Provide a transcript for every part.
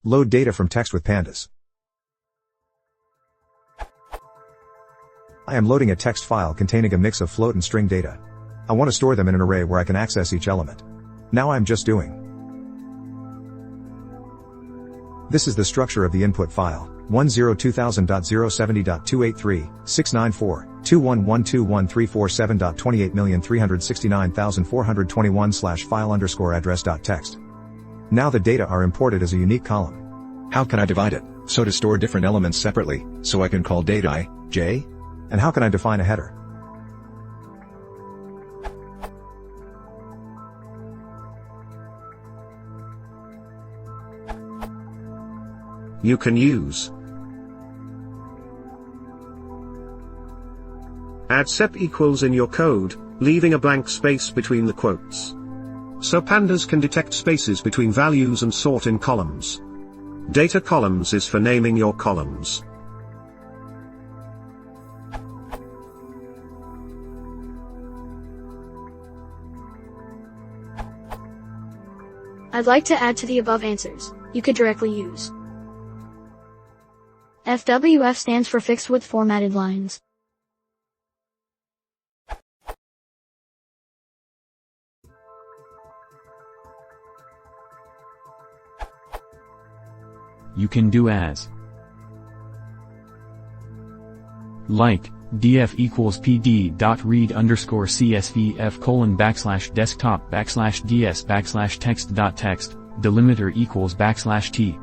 Load data from text with Pandas. I am loading a text file containing a mix of float and string data. I want to store them in an array where I can access each element. Now I'm just doing. This is the structure of the input file, 102,070.283.694.211213479.28369421/file_address.txt. Now the data are imported as a unique column. How can I divide it, so to store different elements separately, so I can call data I, j? And how can I define a header? You can use add sep equals in your code, leaving a blank space between the quotes. So Pandas can detect spaces between values and sort in columns. Data columns is for naming your columns. I'd like to add to the above answers. You could directly use FWF stands for fixed width formatted lines. You can do as like df equals pd.read_csvf:/desktop/ds/text.text, delimiter equals \t.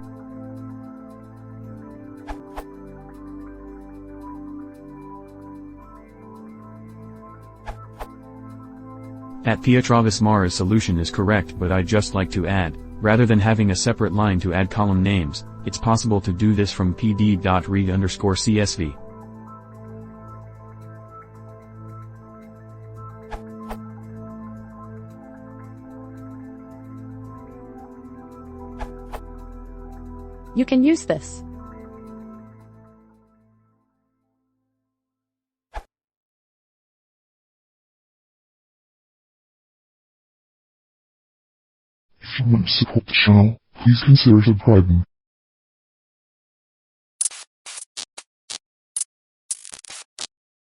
At Pietravis Mara's solution is correct, but I'd just like to add, rather than having a separate line to add column names, it's possible to do this from pd.read_csv. You can use this. If you want to support the channel, please consider subscribing.